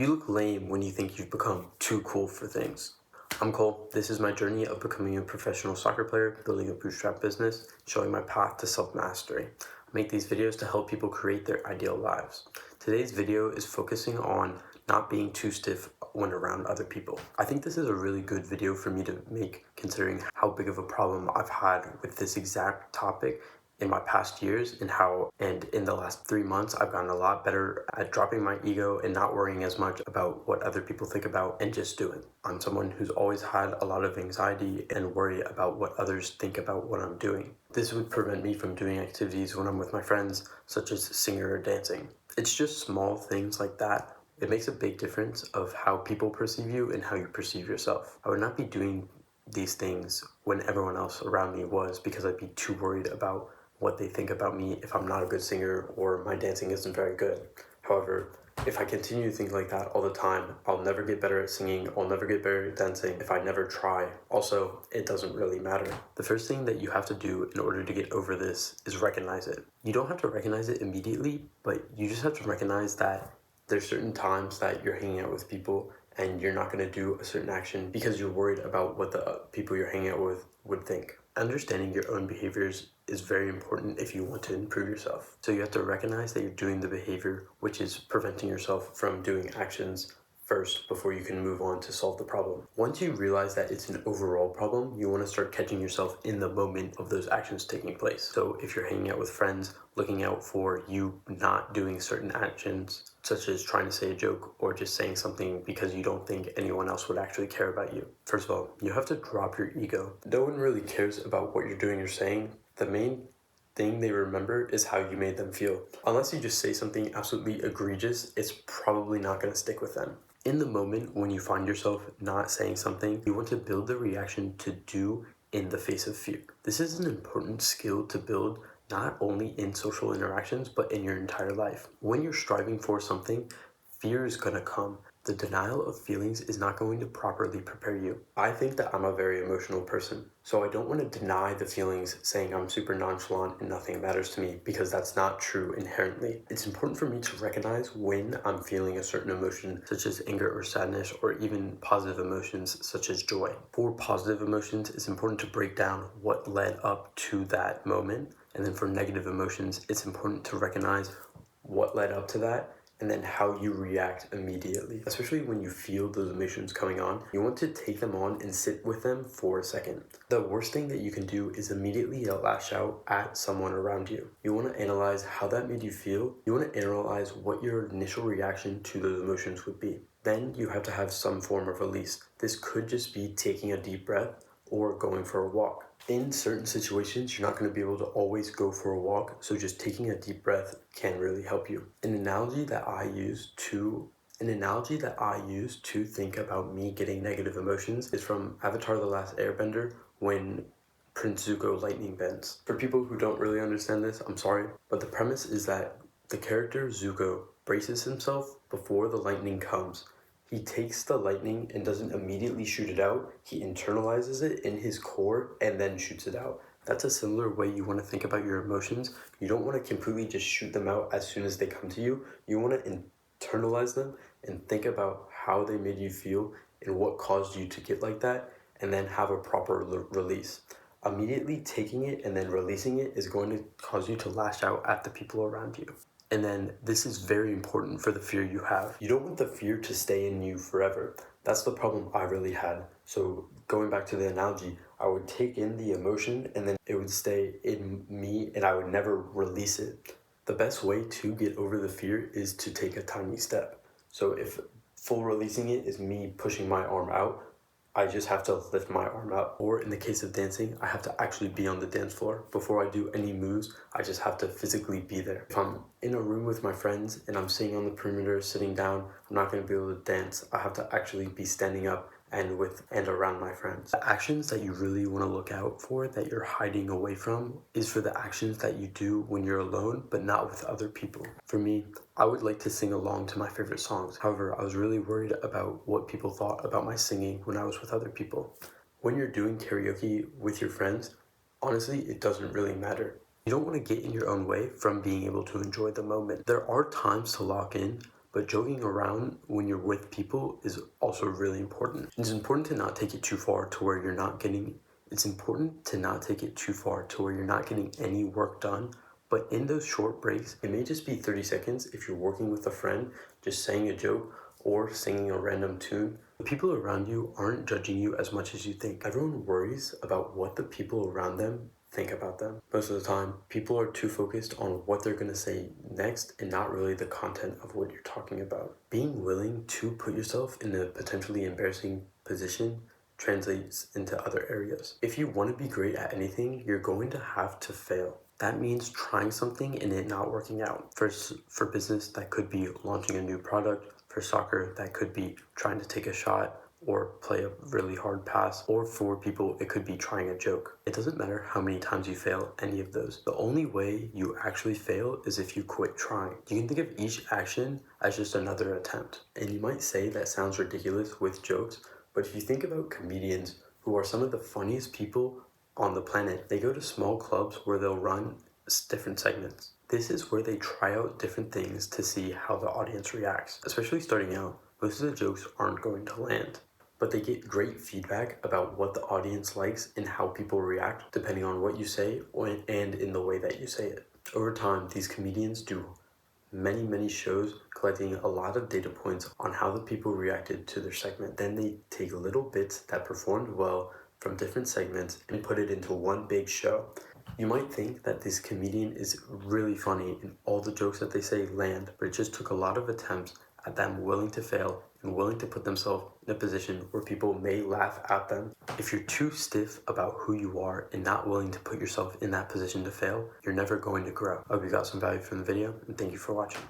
You look lame when you think you've become too cool for things. I'm Cole. This is my journey of becoming a professional soccer player, building a bootstrap business, showing my path to self-mastery. I make these videos to help people create their ideal lives. Today's video is focusing on not being too stiff when around other people. I think this is a really good video for me to make considering how big of a problem I've had with this exact topic in my past years and in the last 3 months I've gotten a lot better at dropping my ego and not worrying as much about what other people think about and just doing. I'm someone who's always had a lot of anxiety and worry about what others think about what I'm doing. This would prevent me from doing activities when I'm with my friends, such as singing or dancing. It's just small things like that. It makes a big difference of how people perceive you and how you perceive yourself. I would not be doing these things when everyone else around me was because I'd be too worried about what they think about me if I'm not a good singer or my dancing isn't very good. However, if I continue to think like that all the time, I'll never get better at singing, I'll never get better at dancing if I never try. Also, it doesn't really matter. The first thing that you have to do in order to get over this is recognize it. You don't have to recognize it immediately, but you just have to recognize that there's certain times that you're hanging out with people and you're not going to do a certain action because you're worried about what the people you're hanging out with would think. Understanding your own behaviors is very important if you want to improve yourself. So you have to recognize that you're doing the behavior which is preventing yourself from doing actions first before you can move on to solve the problem. Once you realize that it's an overall problem, you want to start catching yourself in the moment of those actions taking place. So if you're hanging out with friends, looking out for you not doing certain actions, such as trying to say a joke or just saying something because you don't think anyone else would actually care about you. First of all, you have to drop your ego. No one really cares about what you're doing or saying. The main thing they remember is how you made them feel. Unless you just say something absolutely egregious, it's probably not going to stick with them. In the moment when you find yourself not saying something, you want to build the reaction to do in the face of fear. This is an important skill to build not only in social interactions, but in your entire life. When you're striving for something, fear is going to come. The denial of feelings is not going to properly prepare you. I think that I'm a very emotional person, so I don't want to deny the feelings saying I'm super nonchalant and nothing matters to me, because that's not true inherently. It's important for me to recognize when I'm feeling a certain emotion, such as anger or sadness, or even positive emotions such as joy. For positive emotions, it's important to break down what led up to that moment, and then for negative emotions, it's important to recognize what led up to that and then how you react immediately. Especially when you feel those emotions coming on, you want to take them on and sit with them for a second. The worst thing that you can do is immediately lash out at someone around you. You want to analyze how that made you feel. You want to analyze what your initial reaction to those emotions would be. Then you have to have some form of release. This could just be taking a deep breath or going for a walk. In certain situations, you're not going to be able to always go for a walk, so just taking a deep breath can really help you. An analogy that I use to think about me getting negative emotions is from Avatar: The Last Airbender, when Prince Zuko lightning bends. For people who don't really understand this, I'm sorry, but the premise is that the character Zuko braces himself before the lightning comes. He takes the lightning and doesn't immediately shoot it out. He internalizes it in his core and then shoots it out. That's a similar way you want to think about your emotions. You don't want to completely just shoot them out as soon as they come to you. You want to internalize them and think about how they made you feel and what caused you to get like that, and then have a proper release. Immediately taking it and then releasing it is going to cause you to lash out at the people around you. And then this is very important for the fear you have. You don't want the fear to stay in you forever. That's the problem I really had. So going back to the analogy, I would take in the emotion and then it would stay in me and I would never release it. The best way to get over the fear is to take a tiny step. So if full releasing it is me pushing my arm out, I just have to lift my arm up. Or in the case of dancing, I have to actually be on the dance floor. Before I do any moves, I just have to physically be there. If I'm in a room with my friends and I'm sitting on the perimeter, sitting down, I'm not going to be able to dance. I have to actually be standing up and with and around my friends. The actions that you really want to look out for that you're hiding away from is for the actions that you do when you're alone, but not with other people. For me, I would like to sing along to my favorite songs. However, I was really worried about what people thought about my singing when I was with other people. When you're doing karaoke with your friends, honestly, it doesn't really matter. You don't want to get in your own way from being able to enjoy the moment. There are times to lock in, but joking around when you're with people is also really important. It's important to not take it too far to where you're not getting any work done. But in those short breaks, it may just be 30 seconds if you're working with a friend, just saying a joke or singing a random tune. The people around you aren't judging you as much as you think. Everyone worries about what the people around them think about them. Most of the time, people are too focused on what they're gonna say next and not really the content of what you're talking about. Being willing to put yourself in a potentially embarrassing position translates into other areas. If you want to be great at anything, you're going to have to fail. That means trying something and it not working out. For business, that could be launching a new product. For soccer, that could be trying to take a shot or play a really hard pass. Or for people, it could be trying a joke. It doesn't matter how many times you fail any of those. The only way you actually fail is if you quit trying. You can think of each action as just another attempt. And you might say that sounds ridiculous with jokes, but if you think about comedians who are some of the funniest people on the planet, they go to small clubs where they'll run different segments. This is where they try out different things to see how the audience reacts. Especially starting out, most of the jokes aren't going to land, but they get great feedback about what the audience likes and how people react depending on what you say and in the way that you say it. Over time, these comedians do many shows collecting a lot of data points on how the people reacted to their segment. Then they take little bits that performed well from different segments and put it into one big show. You might think that this comedian is really funny and all the jokes that they say land, but it just took a lot of attempts at them willing to fail and willing to put themselves in a position where people may laugh at them. If you're too stiff about who you are and not willing to put yourself in that position to fail, you're never going to grow. I hope you got some value from the video, and thank you for watching.